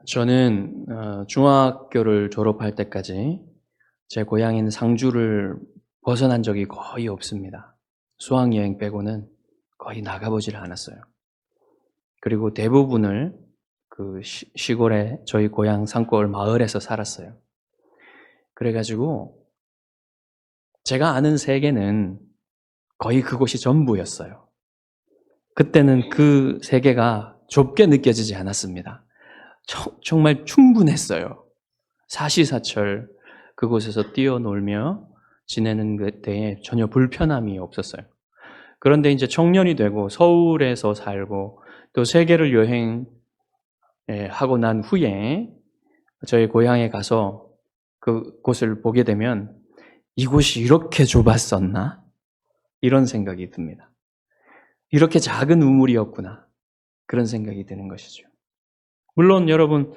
저는 중학교를 졸업할 때까지 제 고향인 상주를 벗어난 적이 거의 없습니다. 수학여행 빼고는 거의 나가보질 않았어요. 그리고 대부분을 그 시골에 저희 고향 산골 마을에서 살았어요. 그래가지고 제가 아는 세계는 거의 그곳이 전부였어요. 그때는 그 세계가 좁게 느껴지지 않았습니다. 정말 충분했어요. 사시사철 그곳에서 뛰어놀며 지내는 데에 전혀 불편함이 없었어요. 그런데 이제 청년이 되고 서울에서 살고 또 세계를 여행하고 난 후에 저희 고향에 가서 그곳을 보게 되면 이곳이 이렇게 좁았었나? 이런 생각이 듭니다. 이렇게 작은 우물이었구나. 그런 생각이 드는 것이죠. 물론 여러분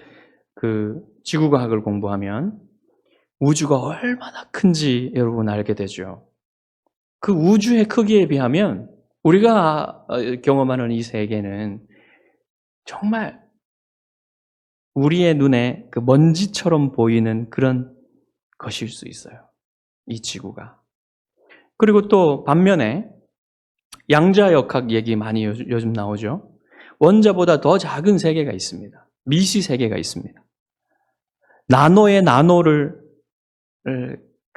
지구과학을 공부하면 우주가 얼마나 큰지 여러분 알게 되죠. 그 우주의 크기에 비하면 우리가 경험하는 이 세계는 정말 우리의 눈에 그 먼지처럼 보이는 그런 것일 수 있어요. 이 지구가. 그리고 또 반면에 양자역학 얘기 많이 요즘 나오죠. 원자보다 더 작은 세계가 있습니다. 미시 세계가 있습니다. 나노의 나노를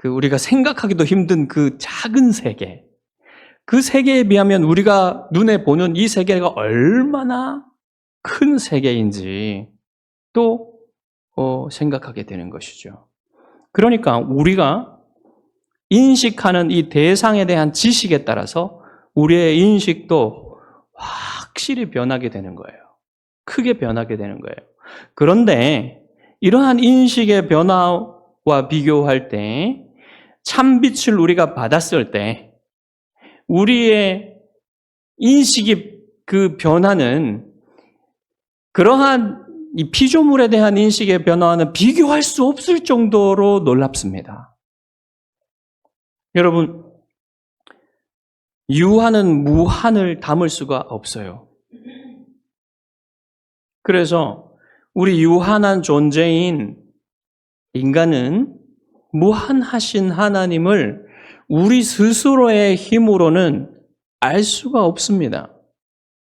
우리가 생각하기도 힘든 그 작은 세계, 그 세계에 비하면 우리가 눈에 보는 이 세계가 얼마나 큰 세계인지 또 생각하게 되는 것이죠. 그러니까 우리가 인식하는 이 대상에 대한 지식에 따라서 우리의 인식도 확실히 변하게 되는 거예요. 크게 변하게 되는 거예요. 그런데 이러한 인식의 변화와 비교할 때 참빛을 우리가 받았을 때 우리의 인식이 그 변화는 그러한 이 피조물에 대한 인식의 변화와는 비교할 수 없을 정도로 놀랍습니다. 여러분, 유한은 무한을 담을 수가 없어요. 그래서 우리 유한한 존재인 인간은 무한하신 하나님을 우리 스스로의 힘으로는 알 수가 없습니다.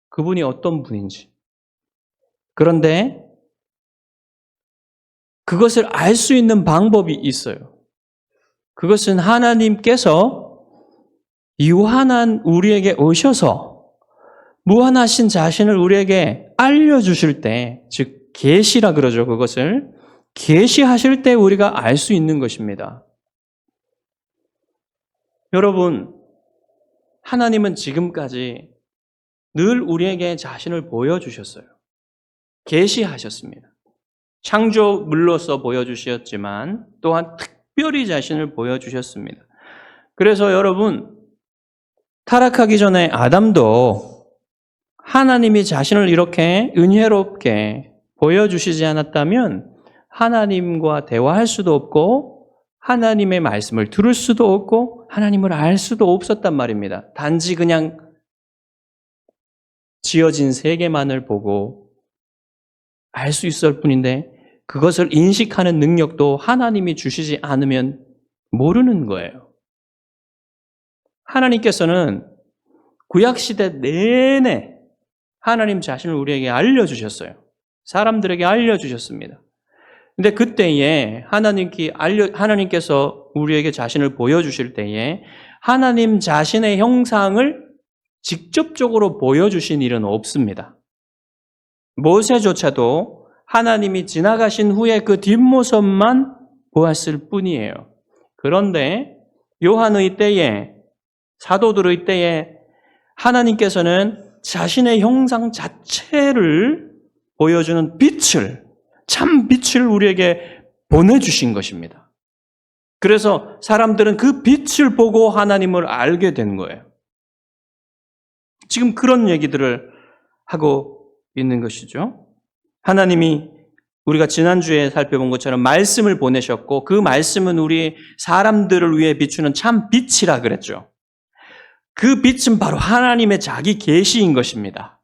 그분이 어떤 분인지. 그런데 그것을 알 수 있는 방법이 있어요. 그것은 하나님께서 유한한 우리에게 오셔서 무한하신 자신을 우리에게 알려주실 때, 즉 계시라 그러죠. 그것을 계시하실 때 우리가 알 수 있는 것입니다. 여러분, 하나님은 지금까지 늘 우리에게 자신을 보여주셨어요. 계시하셨습니다. 창조물로서 보여주셨지만 또한 특별히 자신을 보여주셨습니다. 그래서 여러분, 타락하기 전에 아담도 하나님이 자신을 이렇게 은혜롭게 보여주시지 않았다면 하나님과 대화할 수도 없고 하나님의 말씀을 들을 수도 없고 하나님을 알 수도 없었단 말입니다. 단지 그냥 지어진 세계만을 보고 알 수 있을 뿐인데 그것을 인식하는 능력도 하나님이 주시지 않으면 모르는 거예요. 하나님께서는 구약시대 내내 하나님 자신을 우리에게 알려주셨어요. 사람들에게 알려주셨습니다. 근데 그때에 하나님께서 우리에게 자신을 보여주실 때에 하나님 자신의 형상을 직접적으로 보여주신 일은 없습니다. 모세조차도 하나님이 지나가신 후에 그 뒷모습만 보았을 뿐이에요. 그런데 요한의 때에, 사도들의 때에 하나님께서는 자신의 형상 자체를 보여주는 참 빛을 우리에게 보내주신 것입니다. 그래서 사람들은 그 빛을 보고 하나님을 알게 된 거예요. 지금 그런 얘기들을 하고 있는 것이죠. 하나님이 우리가 지난주에 살펴본 것처럼 말씀을 보내셨고 그 말씀은 우리 사람들을 위해 비추는 참 빛이라 그랬죠. 그 빛은 바로 하나님의 자기 계시인 것입니다.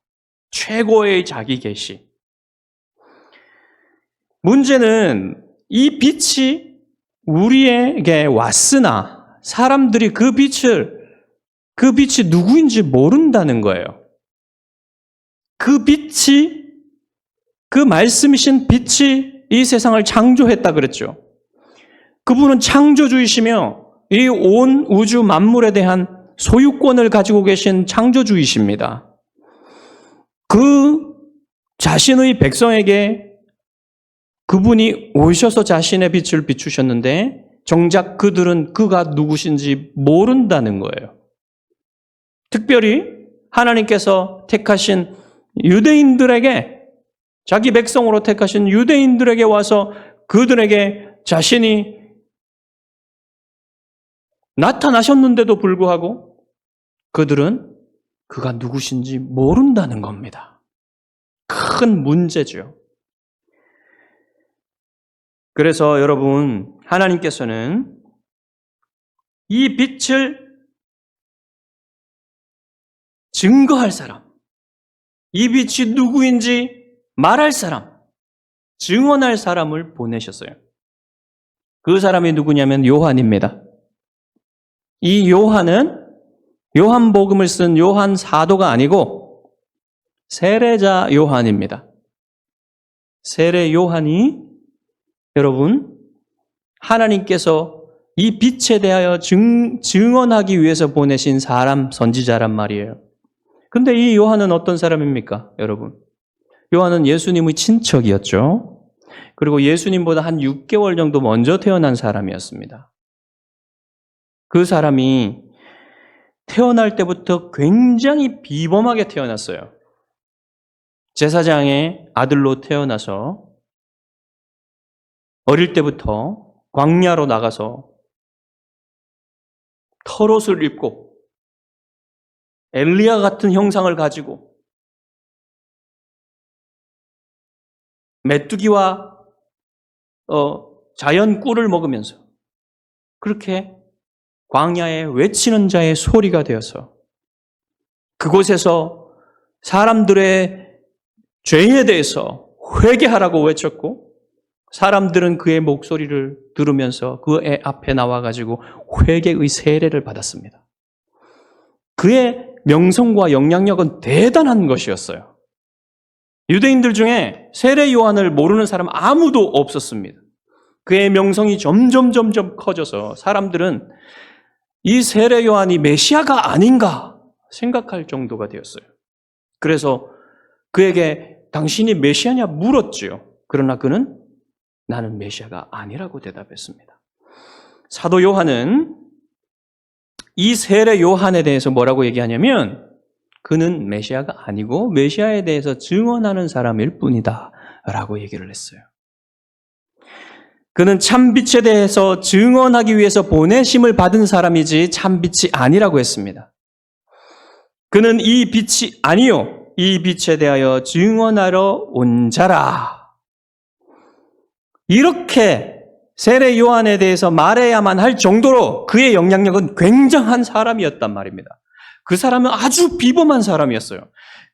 최고의 자기 계시. 문제는 이 빛이 우리에게 왔으나 사람들이 그 빛이 누구인지 모른다는 거예요. 그 빛이, 그 말씀이신 빛이 이 세상을 창조했다 그랬죠. 그분은 창조주이시며 이 온 우주 만물에 대한 소유권을 가지고 계신 창조주이십니다. 그 자신의 백성에게 그분이 오셔서 자신의 빛을 비추셨는데 정작 그들은 그가 누구신지 모른다는 거예요. 특별히 하나님께서 택하신 유대인들에게, 자기 백성으로 택하신 유대인들에게 와서 그들에게 자신이 나타나셨는데도 불구하고 그들은 그가 누구신지 모른다는 겁니다. 큰 문제죠. 그래서 여러분, 하나님께서는 이 빛을 증거할 사람, 이 빛이 누구인지 말할 사람, 증언할 사람을 보내셨어요. 그 사람이 누구냐면 요한입니다. 이 요한은 요한복음을 쓴 요한 사도가 아니고 세례자 요한입니다. 세례 요한이 여러분, 하나님께서 이 빛에 대하여 증언하기 위해서 보내신 사람, 선지자란 말이에요. 근데 이 요한은 어떤 사람입니까, 여러분? 요한은 예수님의 친척이었죠. 그리고 예수님보다 한 6개월 정도 먼저 태어난 사람이었습니다. 그 사람이 태어날 때부터 굉장히 비범하게 태어났어요. 제사장의 아들로 태어나서 어릴 때부터 광야로 나가서 털옷을 입고 엘리야 같은 형상을 가지고 메뚜기와 자연 꿀을 먹으면서 그렇게 광야에 외치는 자의 소리가 되어서 그곳에서 사람들의 죄에 대해서 회개하라고 외쳤고 사람들은 그의 목소리를 들으면서 그 애 앞에 나와가지고 회개의 세례를 받았습니다. 그의 명성과 영향력은 대단한 것이었어요. 유대인들 중에 세례 요한을 모르는 사람 아무도 없었습니다. 그의 명성이 점점 커져서 사람들은 이 세례 요한이 메시아가 아닌가 생각할 정도가 되었어요. 그래서 그에게 당신이 메시아냐 물었지요. 그러나 그는 나는 메시아가 아니라고 대답했습니다. 사도 요한은 이 세례 요한에 대해서 뭐라고 얘기하냐면 그는 메시아가 아니고 메시아에 대해서 증언하는 사람일 뿐이다 라고 얘기를 했어요. 그는 참빛에 대해서 증언하기 위해서 보내심을 받은 사람이지 참빛이 아니라고 했습니다. 그는 이 빛이 아니요 이 빛에 대하여 증언하러 온 자라. 이렇게 세례 요한에 대해서 말해야만 할 정도로 그의 영향력은 굉장한 사람이었단 말입니다. 그 사람은 아주 비범한 사람이었어요.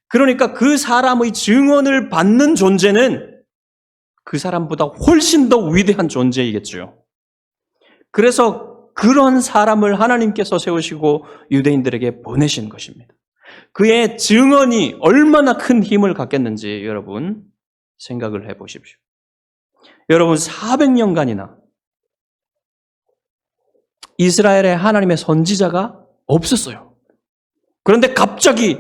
그러니까 그 사람의 증언을 받는 존재는 그 사람보다 훨씬 더 위대한 존재이겠죠. 그래서 그런 사람을 하나님께서 세우시고 유대인들에게 보내신 것입니다. 그의 증언이 얼마나 큰 힘을 갖겠는지 여러분 생각을 해보십시오. 여러분 400년간이나 이스라엘에 하나님의 선지자가 없었어요. 그런데 갑자기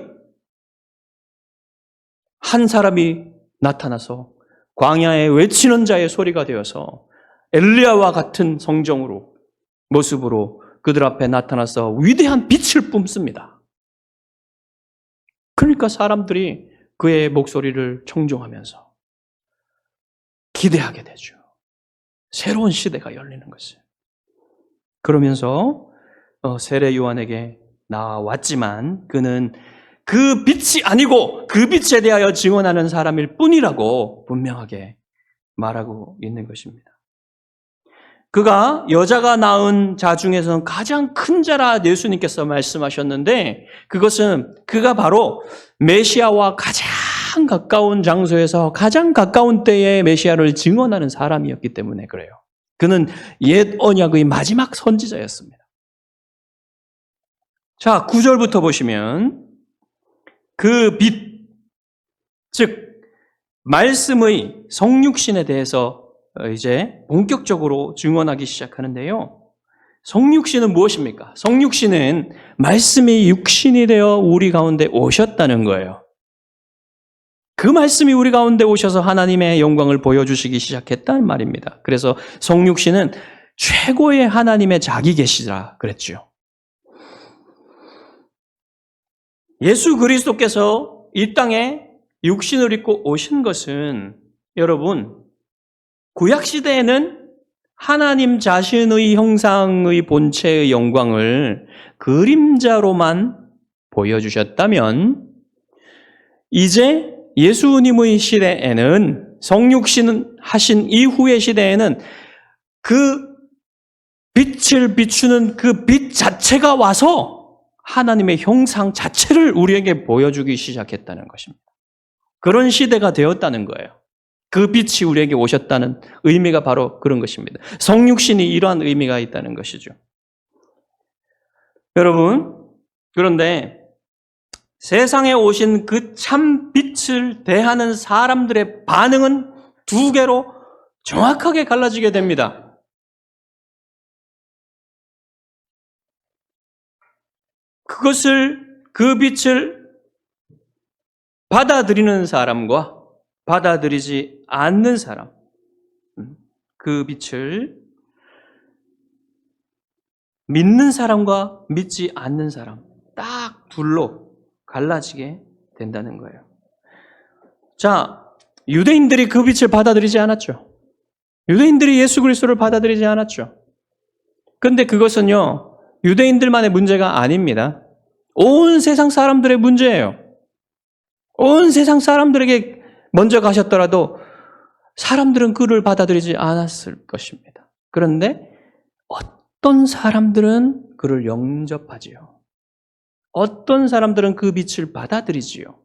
한 사람이 나타나서 광야에 외치는 자의 소리가 되어서 엘리야와 같은 성정으로 모습으로 그들 앞에 나타나서 위대한 빛을 뿜습니다. 그러니까 사람들이 그의 목소리를 청종하면서 기대하게 되죠. 새로운 시대가 열리는 것이에요. 그러면서 세례 요한에게 나왔지만 그는 그 빛이 아니고 그 빛에 대하여 증언하는 사람일 뿐이라고 분명하게 말하고 있는 것입니다. 그가 여자가 낳은 자 중에서는 가장 큰 자라 예수님께서 말씀하셨는데 그것은 그가 바로 메시아와 가장 가장 가까운 장소에서 가장 가까운 때에 메시아를 증언하는 사람이었기 때문에 그래요. 그는 옛 언약의 마지막 선지자였습니다. 자, 9절부터 보시면 그 빛, 즉 말씀의 성육신에 대해서 이제 본격적으로 증언하기 시작하는데요. 성육신은 무엇입니까? 성육신은 말씀이 육신이 되어 우리 가운데 오셨다는 거예요. 그 말씀이 우리 가운데 오셔서 하나님의 영광을 보여주시기 시작했다는 말입니다. 그래서 성육신은 최고의 하나님의 자기 계시라 그랬죠. 예수 그리스도께서 이 땅에 육신을 입고 오신 것은 여러분 구약시대에는 하나님 자신의 형상의 본체의 영광을 그림자로만 보여주셨다면 이제 예수님의 시대에는 성육신 하신 이후의 시대에는 그 빛을 비추는 그 빛 자체가 와서 하나님의 형상 자체를 우리에게 보여주기 시작했다는 것입니다. 그런 시대가 되었다는 거예요. 그 빛이 우리에게 오셨다는 의미가 바로 그런 것입니다. 성육신이 이러한 의미가 있다는 것이죠. 여러분, 그런데 세상에 오신 그 참 빛을 대하는 사람들의 반응은 두 개로 정확하게 갈라지게 됩니다. 그 빛을 받아들이는 사람과 받아들이지 않는 사람, 그 빛을 믿는 사람과 믿지 않는 사람, 딱 둘로 갈라지게 된다는 거예요. 자, 유대인들이 그 빛을 받아들이지 않았죠. 유대인들이 예수 그리스도를 받아들이지 않았죠. 그런데 그것은요, 유대인들만의 문제가 아닙니다. 온 세상 사람들의 문제예요. 온 세상 사람들에게 먼저 가셨더라도 사람들은 그를 받아들이지 않았을 것입니다. 그런데 어떤 사람들은 그를 영접하지요. 어떤 사람들은 그 빛을 받아들이지요.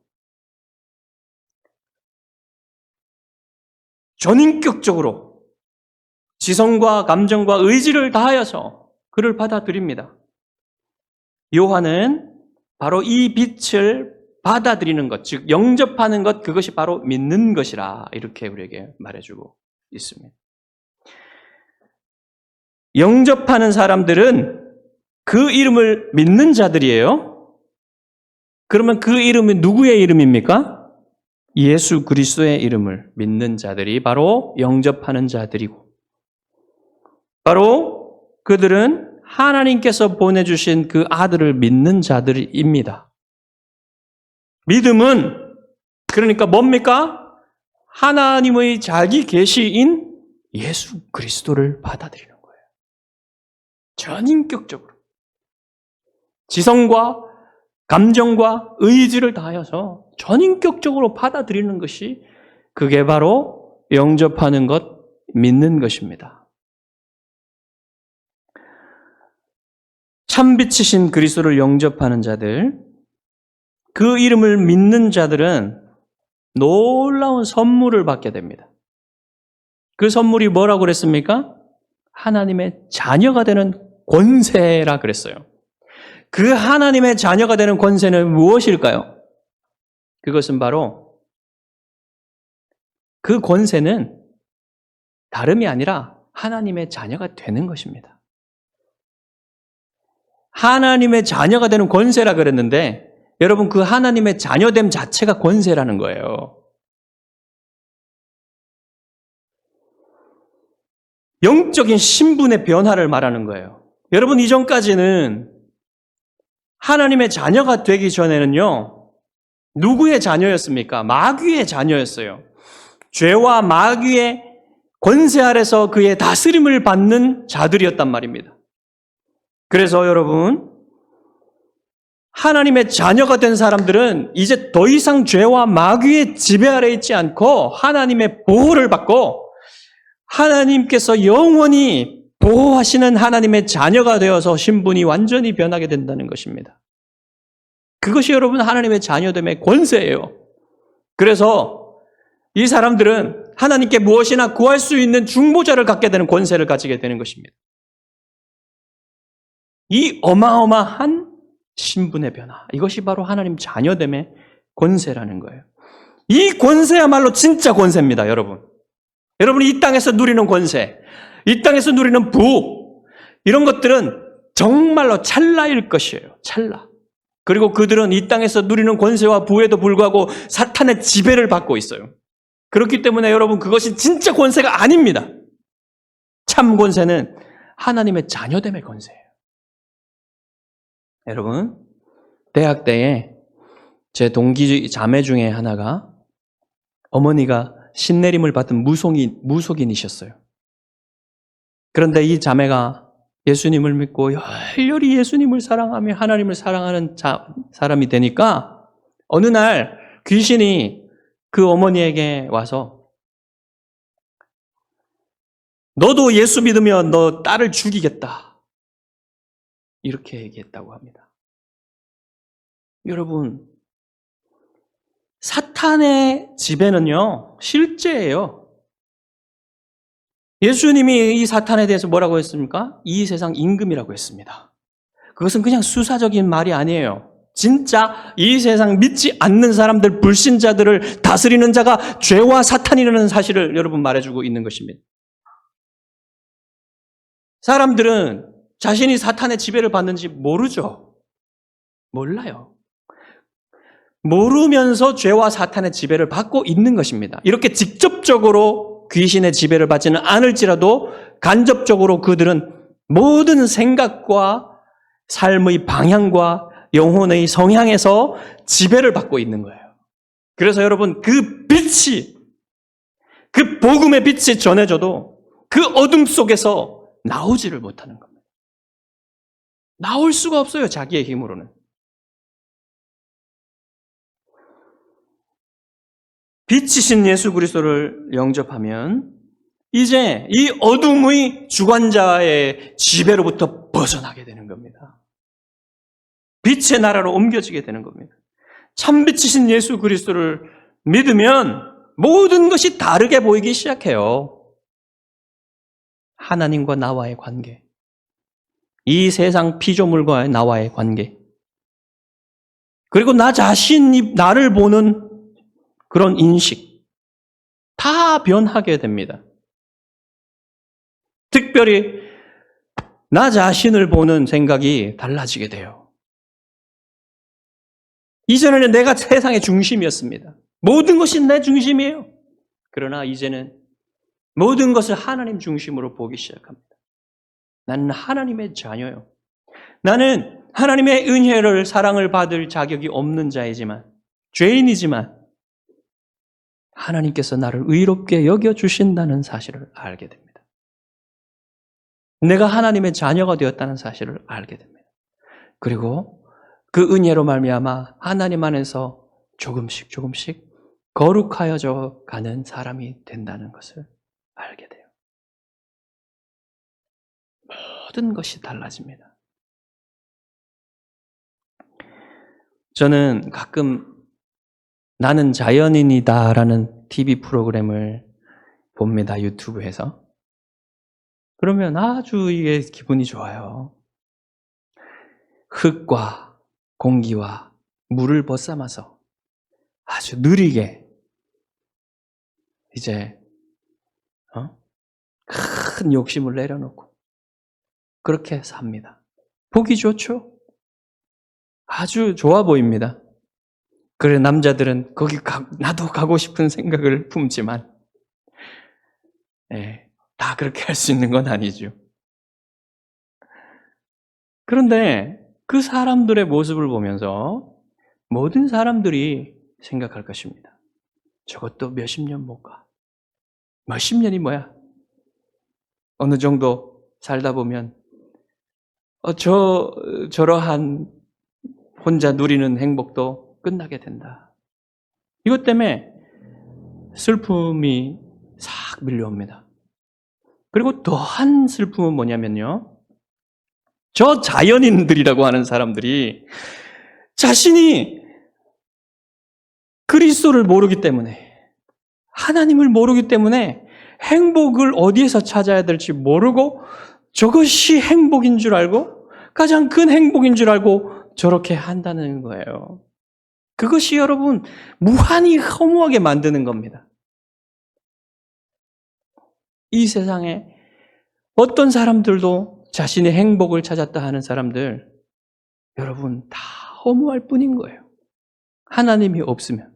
전인격적으로 지성과 감정과 의지를 다하여서 그를 받아들입니다. 요한은 바로 이 빛을 받아들이는 것, 즉 영접하는 것, 그것이 바로 믿는 것이라 이렇게 우리에게 말해주고 있습니다. 영접하는 사람들은 그 이름을 믿는 자들이에요. 그러면 그 이름은 누구의 이름입니까? 예수 그리스도의 이름을 믿는 자들이 바로 영접하는 자들이고, 바로 그들은 하나님께서 보내주신 그 아들을 믿는 자들입니다. 믿음은 그러니까 뭡니까? 하나님의 자기 계시인 예수 그리스도를 받아들이는 거예요. 전인격적으로. 지성과 감정과 의지를 다하여서 전인격적으로 받아들이는 것이 그게 바로 영접하는 것, 믿는 것입니다. 참빛이신 그리스도를 영접하는 자들, 그 이름을 믿는 자들은 놀라운 선물을 받게 됩니다. 그 선물이 뭐라고 그랬습니까? 하나님의 자녀가 되는 권세라 그랬어요. 그 하나님의 자녀가 되는 권세는 무엇일까요? 그것은 바로 그 권세는 다름이 아니라 하나님의 자녀가 되는 것입니다. 하나님의 자녀가 되는 권세라 그랬는데 여러분 그 하나님의 자녀됨 자체가 권세라는 거예요. 영적인 신분의 변화를 말하는 거예요. 여러분 이전까지는 하나님의 자녀가 되기 전에는요. 누구의 자녀였습니까? 마귀의 자녀였어요. 죄와 마귀의 권세 아래서 그의 다스림을 받는 자들이었단 말입니다. 그래서 여러분 하나님의 자녀가 된 사람들은 이제 더 이상 죄와 마귀의 지배 아래 있지 않고 하나님의 보호를 받고 하나님께서 영원히 보호하시는 하나님의 자녀가 되어서 신분이 완전히 변하게 된다는 것입니다. 그것이 여러분 하나님의 자녀됨의 권세예요. 그래서 이 사람들은 하나님께 무엇이나 구할 수 있는 중보자를 갖게 되는 권세를 가지게 되는 것입니다. 이 어마어마한 신분의 변화, 이것이 바로 하나님 자녀됨의 권세라는 거예요. 이 권세야말로 진짜 권세입니다, 여러분. 여러분이 이 땅에서 누리는 권세, 이 땅에서 누리는 부, 이런 것들은 정말로 찰나일 것이에요. 찰나. 그리고 그들은 이 땅에서 누리는 권세와 부에도 불구하고 사탄의 지배를 받고 있어요. 그렇기 때문에 여러분, 그것이 진짜 권세가 아닙니다. 참 권세는 하나님의 자녀됨의 권세예요. 여러분, 대학 때에 제 동기 자매 중에 하나가 어머니가 신내림을 받은 무속인이셨어요. 그런데 이 자매가 예수님을 믿고 열렬히 예수님을 사랑하며 하나님을 사랑하는 사람이 되니까 어느 날 귀신이 그 어머니에게 와서 너도 예수 믿으면 너 딸을 죽이겠다. 이렇게 얘기했다고 합니다. 여러분, 사탄의 지배는요, 실제예요. 예수님이 이 사탄에 대해서 뭐라고 했습니까? 이 세상 임금이라고 했습니다. 그것은 그냥 수사적인 말이 아니에요. 진짜 이 세상 믿지 않는 사람들, 불신자들을 다스리는 자가 죄와 사탄이라는 사실을 여러분 말해주고 있는 것입니다. 사람들은 자신이 사탄의 지배를 받는지 모르죠. 몰라요. 모르면서 죄와 사탄의 지배를 받고 있는 것입니다. 이렇게 직접적으로 귀신의 지배를 받지는 않을지라도 간접적으로 그들은 모든 생각과 삶의 방향과 영혼의 성향에서 지배를 받고 있는 거예요. 그래서 여러분, 그 빛이, 그 복음의 빛이 전해져도 그 어둠 속에서 나오지를 못하는 겁니다. 나올 수가 없어요, 자기의 힘으로는. 빛이신 예수 그리스도를 영접하면 이제 이 어둠의 주관자의 지배로부터 벗어나게 되는 겁니다. 빛의 나라로 옮겨지게 되는 겁니다. 참 빛이신 예수 그리스도를 믿으면 모든 것이 다르게 보이기 시작해요. 하나님과 나와의 관계, 이 세상 피조물과 나와의 관계, 그리고 나 자신이 나를 보는 그런 인식, 다 변하게 됩니다. 특별히 나 자신을 보는 생각이 달라지게 돼요. 이전에는 내가 세상의 중심이었습니다. 모든 것이 내 중심이에요. 그러나 이제는 모든 것을 하나님 중심으로 보기 시작합니다. 나는 하나님의 자녀요. 나는 하나님의 은혜를, 사랑을 받을 자격이 없는 자이지만, 죄인이지만 하나님께서 나를 의롭게 여겨주신다는 사실을 알게 됩니다. 내가 하나님의 자녀가 되었다는 사실을 알게 됩니다. 그리고 그 은혜로 말미암아 하나님 안에서 조금씩 조금씩 거룩하여져 가는 사람이 된다는 것을 알게 돼요. 모든 것이 달라집니다. 저는 가끔 나는 자연인이다라는 TV 프로그램을 봅니다. 유튜브에서. 그러면 아주 이게 기분이 좋아요. 흙과 공기와 물을 벗삼아서 아주 느리게 이제 큰 욕심을 내려놓고 그렇게 삽니다. 보기 좋죠? 아주 좋아 보입니다. 그래, 남자들은 거기 나도 가고 싶은 생각을 품지만, 다 그렇게 할 수 있는 건 아니죠. 그런데 그 사람들의 모습을 보면서 모든 사람들이 생각할 것입니다. 저것도 몇십 년 못 가. 몇십 년이 뭐야? 어느 정도 살다 보면, 저러한 혼자 누리는 행복도 끝나게 된다. 이것 때문에 슬픔이 싹 밀려옵니다. 그리고 또 한 슬픔은 뭐냐면요. 저 자연인들이라고 하는 사람들이 자신이 그리스도를 모르기 때문에, 하나님을 모르기 때문에 행복을 어디에서 찾아야 될지 모르고 저것이 행복인 줄 알고 가장 큰 행복인 줄 알고 저렇게 한다는 거예요. 그것이 여러분 무한히 허무하게 만드는 겁니다. 이 세상에 어떤 사람들도 자신의 행복을 찾았다 하는 사람들, 여러분 다 허무할 뿐인 거예요. 하나님이 없으면.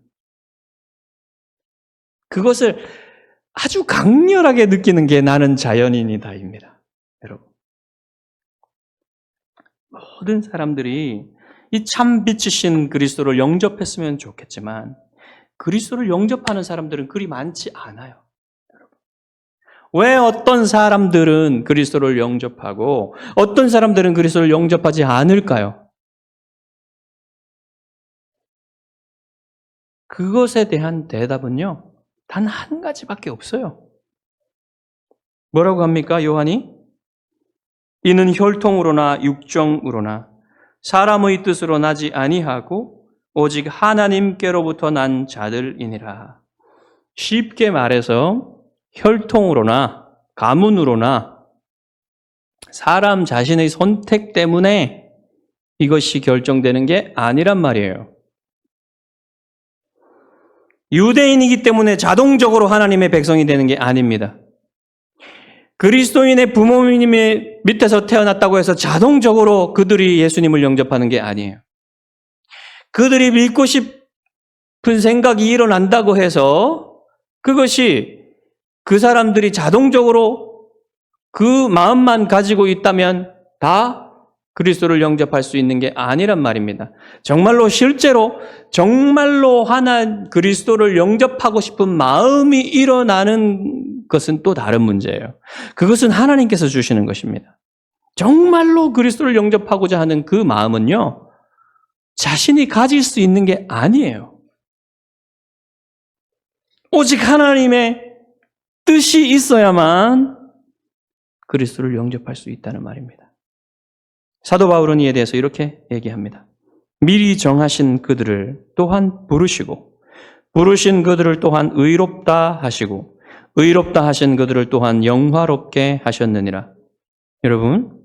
그것을 아주 강렬하게 느끼는 게 나는 자연인이다입니다. 여러분. 모든 사람들이 이 참 빛이신 그리스도를 영접했으면 좋겠지만 그리스도를 영접하는 사람들은 그리 많지 않아요. 여러분. 왜 어떤 사람들은 그리스도를 영접하고 어떤 사람들은 그리스도를 영접하지 않을까요? 그것에 대한 대답은요. 단 한 가지밖에 없어요. 뭐라고 합니까? 요한이? 이는 혈통으로나 육정으로나 사람의 뜻으로 나지 아니하고 오직 하나님께로부터 난 자들이니라. 쉽게 말해서 혈통으로나 가문으로나 사람 자신의 선택 때문에 이것이 결정되는 게 아니란 말이에요. 유대인이기 때문에 자동적으로 하나님의 백성이 되는 게 아닙니다. 그리스도인의 부모님의 밑에서 태어났다고 해서 자동적으로 그들이 예수님을 영접하는 게 아니에요. 그들이 믿고 싶은 생각이 일어난다고 해서 그것이 그 사람들이 자동적으로 그 마음만 가지고 있다면 다 그리스도를 영접할 수 있는 게 아니란 말입니다. 정말로 실제로 정말로 그리스도를 영접하고 싶은 마음이 일어나는 것은 또 다른 문제예요. 그것은 하나님께서 주시는 것입니다. 정말로 그리스도를 영접하고자 하는 그 마음은요, 자신이 가질 수 있는 게 아니에요. 오직 하나님의 뜻이 있어야만 그리스도를 영접할 수 있다는 말입니다. 사도 바울은 이에 대해서 이렇게 얘기합니다. 미리 정하신 그들을 또한 부르시고 부르신 그들을 또한 의롭다 하시고 의롭다 하신 그들을 또한 영화롭게 하셨느니라. 여러분,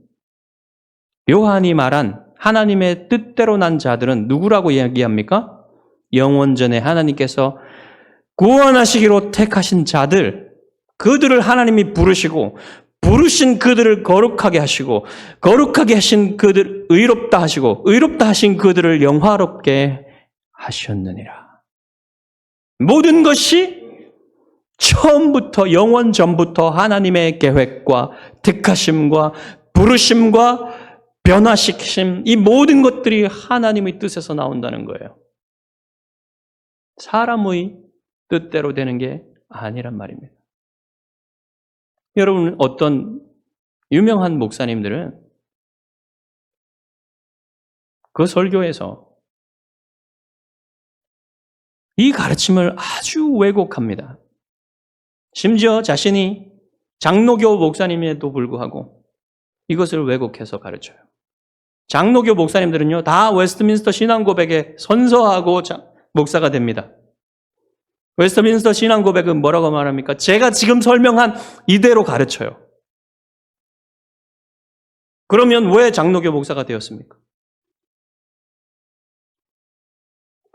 요한이 말한 하나님의 뜻대로 난 자들은 누구라고 이야기합니까? 영원전에 하나님께서 구원하시기로 택하신 자들, 그들을 하나님이 부르시고 부르신 그들을 거룩하게 하시고 거룩하게 하신 그들 의롭다 하시고 의롭다 하신 그들을 영화롭게 하셨느니라. 모든 것이 처음부터 영원 전부터 하나님의 계획과 택하심과 부르심과 변화시키심, 이 모든 것들이 하나님의 뜻에서 나온다는 거예요. 사람의 뜻대로 되는 게 아니란 말입니다. 여러분, 어떤 유명한 목사님들은 그 설교에서 이 가르침을 아주 왜곡합니다. 심지어 자신이 장로교 목사님에도 불구하고 이것을 왜곡해서 가르쳐요. 장로교 목사님들은요, 다 웨스트민스터 신앙 고백에 선서하고 목사가 됩니다. 웨스트민스터 신앙 고백은 뭐라고 말합니까? 제가 지금 설명한 이대로 가르쳐요. 그러면 왜 장로교 목사가 되었습니까?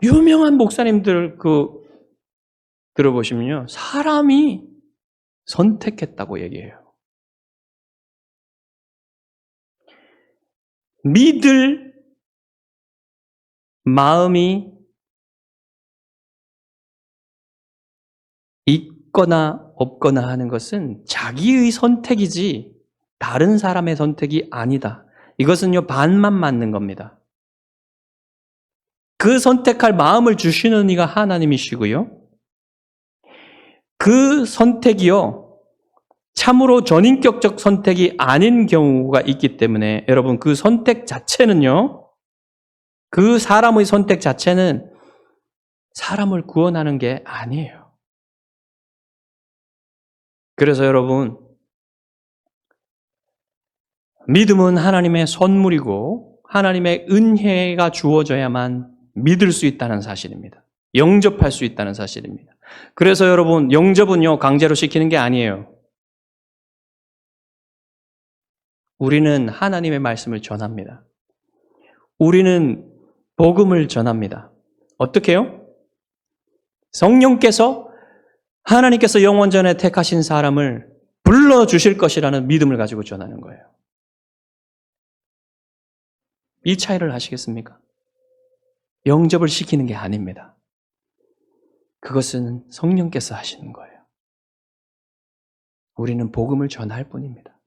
유명한 목사님들 들어보시면요, 사람이 선택했다고 얘기해요. 믿을 마음이 있거나 없거나 하는 것은 자기의 선택이지 다른 사람의 선택이 아니다. 이것은요, 반만 맞는 겁니다. 그 선택할 마음을 주시는 이가 하나님이시고요. 그 선택이요, 참으로 전인격적 선택이 아닌 경우가 있기 때문에 여러분, 그 선택 자체는요, 그 사람의 선택 자체는 사람을 구원하는 게 아니에요. 그래서 여러분, 믿음은 하나님의 선물이고 하나님의 은혜가 주어져야만 믿을 수 있다는 사실입니다. 영접할 수 있다는 사실입니다. 그래서 여러분, 영접은요, 강제로 시키는 게 아니에요. 우리는 하나님의 말씀을 전합니다. 우리는 복음을 전합니다. 어떻게 해요? 성령께서 하나님께서 영원전에 택하신 사람을 불러주실 것이라는 믿음을 가지고 전하는 거예요. 이 차이를 아시겠습니까? 영접을 시키는 게 아닙니다. 그것은 성령께서 하시는 거예요. 우리는 복음을 전할 뿐입니다.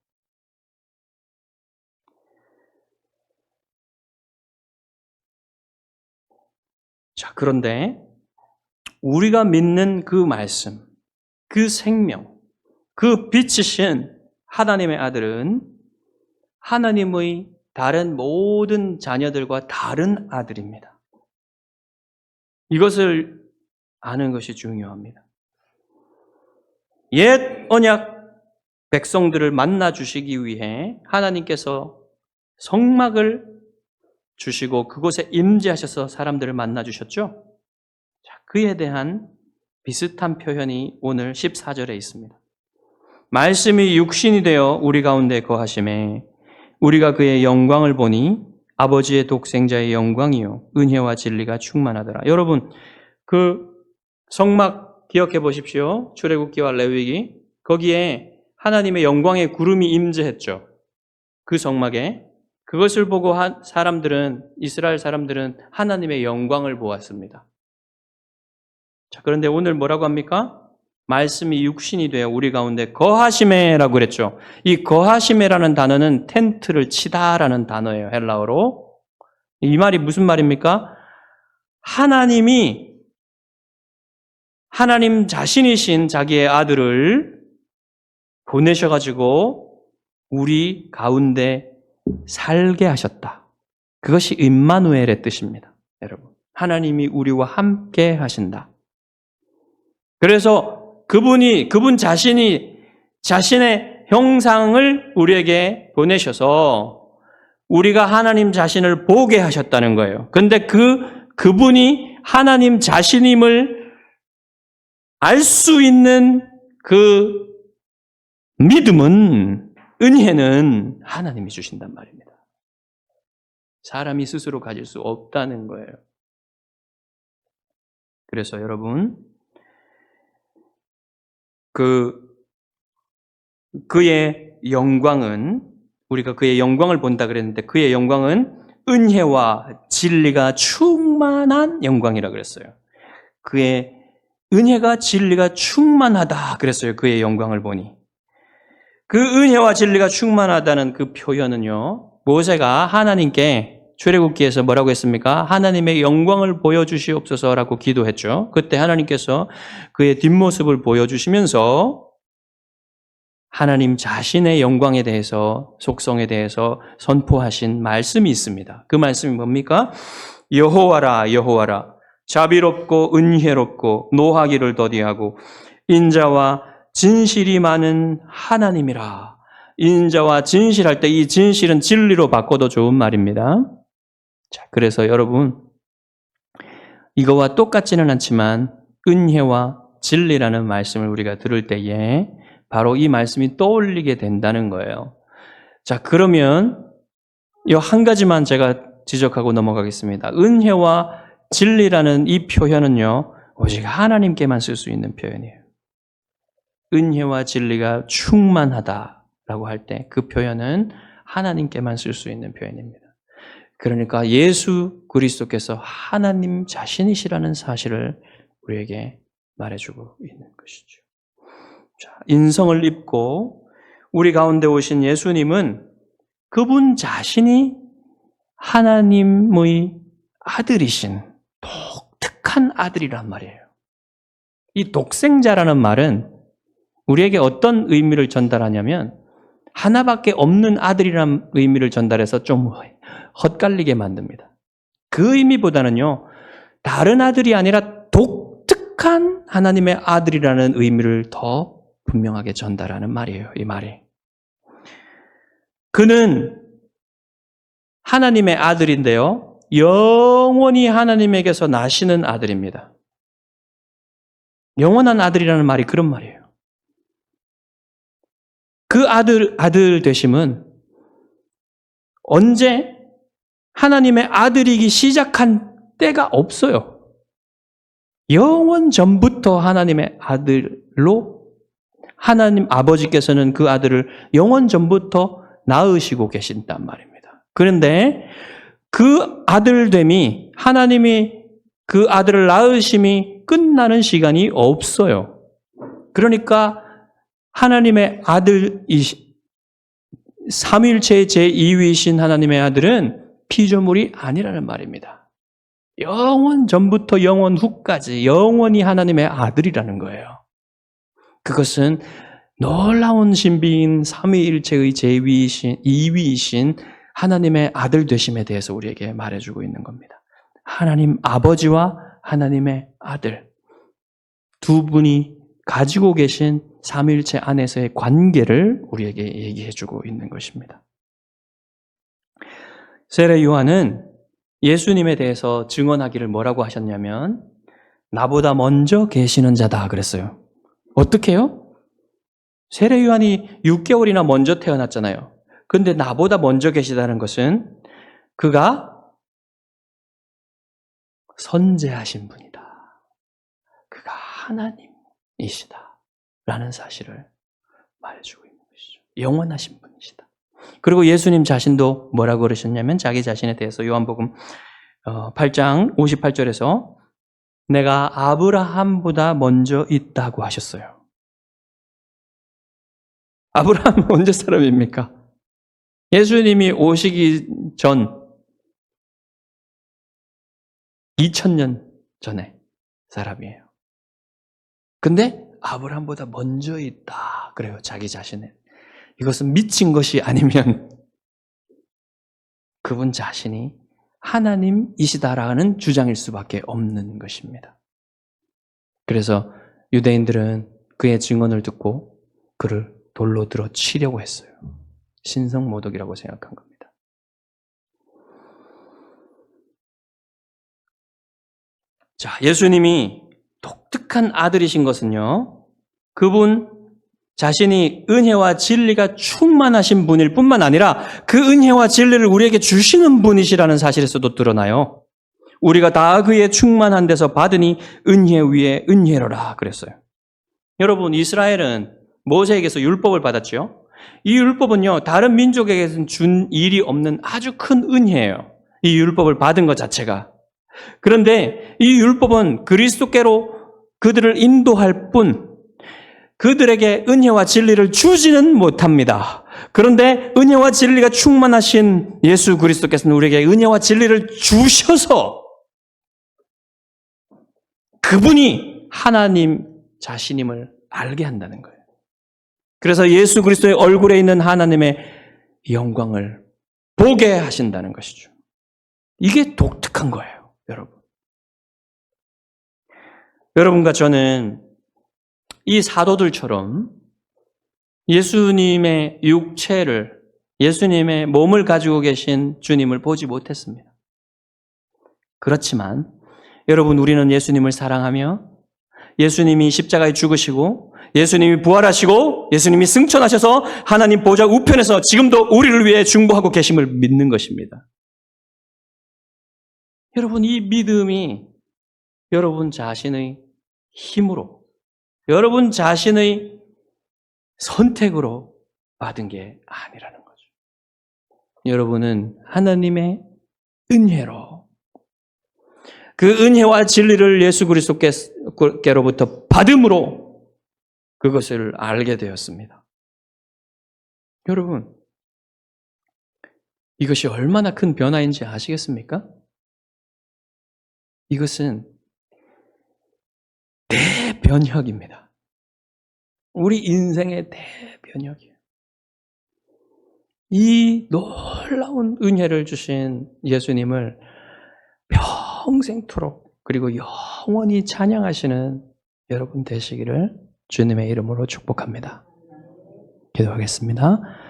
자, 그런데 우리가 믿는 그 말씀, 그 생명, 그 빛이신 하나님의 아들은 하나님의 다른 모든 자녀들과 다른 아들입니다. 이것을 아는 것이 중요합니다. 옛 언약 백성들을 만나 주시기 위해 하나님께서 성막을 주시고 그곳에 임재하셔서 사람들을 만나 주셨죠? 자, 그에 대한 비슷한 표현이 오늘 14절에 있습니다. 말씀이 육신이 되어 우리 가운데 거하심에 우리가 그의 영광을 보니 아버지의 독생자의 영광이요 은혜와 진리가 충만하더라. 여러분, 그 성막 기억해 보십시오. 출애굽기와 레위기. 거기에 하나님의 영광의 구름이 임재했죠. 그 성막에. 그것을 보고 사람들은, 이스라엘 사람들은 하나님의 영광을 보았습니다. 자, 그런데 오늘 뭐라고 합니까? 말씀이 육신이 되어 우리 가운데 거하시매라고 그랬죠. 이 거하시매라는 단어는 텐트를 치다라는 단어예요. 헬라어로. 이 말이 무슨 말입니까? 하나님 자신이신 자기의 아들을 보내셔가지고 우리 가운데 살게 하셨다. 그것이 임마누엘의 뜻입니다. 여러분, 하나님이 우리와 함께 하신다. 그래서 그분 자신이 자신의 형상을 우리에게 보내셔서 우리가 하나님 자신을 보게 하셨다는 거예요. 근데 그분이 하나님 자신임을 알 수 있는 그 믿음은, 은혜는 하나님이 주신단 말입니다. 사람이 스스로 가질 수 없다는 거예요. 그래서 여러분, 그의 영광은, 우리가 그의 영광을 본다 그랬는데 그의 영광은 은혜와 진리가 충만한 영광이라 그랬어요. 그의 은혜가 진리가 충만하다 그랬어요. 그의 영광을 보니. 그 은혜와 진리가 충만하다는 그 표현은요, 모세가 하나님께 출애굽기에서 뭐라고 했습니까? 하나님의 영광을 보여주시옵소서라고 기도했죠. 그때 하나님께서 그의 뒷모습을 보여주시면서 하나님 자신의 영광에 대해서, 속성에 대해서 선포하신 말씀이 있습니다. 그 말씀이 뭡니까? 여호와라, 여호와라, 자비롭고 은혜롭고 노하기를 더디하고 인자와 진실이 많은 하나님이라. 인자와 진실할 때 이 진실은 진리로 바꿔도 좋은 말입니다. 자, 그래서 여러분, 이거와 똑같지는 않지만 은혜와 진리라는 말씀을 우리가 들을 때에 바로 이 말씀이 떠올리게 된다는 거예요. 자, 그러면 이 한 가지만 제가 지적하고 넘어가겠습니다. 은혜와 진리라는 이 표현은요, 오직 하나님께만 쓸 수 있는 표현이에요. 은혜와 진리가 충만하다라고 할 때 그 표현은 하나님께만 쓸 수 있는 표현입니다. 그러니까 예수 그리스도께서 하나님 자신이시라는 사실을 우리에게 말해주고 있는 것이죠. 자, 인성을 입고 우리 가운데 오신 예수님은 그분 자신이 하나님의 아들이신 독특한 아들이란 말이에요. 이 독생자라는 말은 우리에게 어떤 의미를 전달하냐면 하나밖에 없는 아들이라는 의미를 전달해서 좀 헛갈리게 만듭니다. 그 의미보다는요, 다른 아들이 아니라 독특한 하나님의 아들이라는 의미를 더 분명하게 전달하는 말이에요. 이 말이. 그는 하나님의 아들인데요, 영원히 하나님에게서 나시는 아들입니다. 영원한 아들이라는 말이 그런 말이에요. 그 아들 되심은 언제 하나님의 아들이기 시작한 때가 없어요. 영원 전부터 하나님의 아들로 하나님 아버지께서는 그 아들을 영원 전부터 낳으시고 계신단 말입니다. 그런데 그 아들됨이 하나님이 그 아들을 낳으심이 끝나는 시간이 없어요. 그러니까 하나님의 삼위일체의 제2위이신 하나님의 아들은 피조물이 아니라는 말입니다. 영원 전부터 영원 후까지 영원히 하나님의 아들이라는 거예요. 그것은 놀라운 신비인 삼위일체의 제2위이신 2위이신 하나님의 아들 되심에 대해서 우리에게 말해주고 있는 겁니다. 하나님 아버지와 하나님의 아들 두 분이 가지고 계신 삼위일체 안에서의 관계를 우리에게 얘기해주고 있는 것입니다. 세례 요한은 예수님에 대해서 증언하기를 뭐라고 하셨냐면 나보다 먼저 계시는 자다 그랬어요. 어떻게 해요? 세례 요한이 6개월이나 먼저 태어났잖아요. 그런데 나보다 먼저 계시다는 것은 그가 선재하신 분이다. 그가 하나님이시다. 라는 사실을 말해주고 있는 것이죠. 영원하신 분이시다. 그리고 예수님 자신도 뭐라고 그러셨냐면 자기 자신에 대해서 요한복음 8장 58절에서 내가 아브라함보다 먼저 있다고 하셨어요. 아브라함은 언제 사람입니까? 예수님이 오시기 전 2000년 전에 사람이에요. 근데 아브라함보다 먼저 있다. 그래요. 자기 자신을. 이것은 미친 것이 아니면 그분 자신이 하나님이시다라는 주장일 수밖에 없는 것입니다. 그래서 유대인들은 그의 증언을 듣고 그를 돌로 들어 치려고 했어요. 신성모독이라고 생각한 겁니다. 자, 예수님이 독특한 아들이신 것은요, 그분 자신이 은혜와 진리가 충만하신 분일 뿐만 아니라 그 은혜와 진리를 우리에게 주시는 분이시라는 사실에서도 드러나요. 우리가 다 그의 충만한 데서 받으니 은혜 위에 은혜로라 그랬어요. 여러분, 이스라엘은 모세에게서 율법을 받았죠. 이 율법은요, 다른 민족에게서는 준 일이 없는 아주 큰 은혜예요. 이 율법을 받은 것 자체가. 그런데 이 율법은 그리스도께로 그들을 인도할 뿐 그들에게 은혜와 진리를 주지는 못합니다. 그런데 은혜와 진리가 충만하신 예수 그리스도께서는 우리에게 은혜와 진리를 주셔서 그분이 하나님 자신임을 알게 한다는 거예요. 그래서 예수 그리스도의 얼굴에 있는 하나님의 영광을 보게 하신다는 것이죠. 이게 독특한 거예요, 여러분. 여러분과 저는 이 사도들처럼 예수님의 육체를, 예수님의 몸을 가지고 계신 주님을 보지 못했습니다. 그렇지만 여러분, 우리는 예수님을 사랑하며 예수님이 십자가에 죽으시고 예수님이 부활하시고 예수님이 승천하셔서 하나님 보좌 우편에서 지금도 우리를 위해 중보하고 계심을 믿는 것입니다. 여러분, 이 믿음이 여러분 자신의 힘으로, 여러분 자신의 선택으로 받은 게 아니라는 거죠. 여러분은 하나님의 은혜로 그 은혜와 진리를 예수 그리스도께로부터 받음으로 그것을 알게 되었습니다. 여러분, 이것이 얼마나 큰 변화인지 아시겠습니까? 이것은 대변혁입니다. 우리 인생의 대변혁이에요. 이 놀라운 은혜를 주신 예수님을 평생토록 그리고 영원히 찬양하시는 여러분 되시기를 주님의 이름으로 축복합니다. 기도하겠습니다.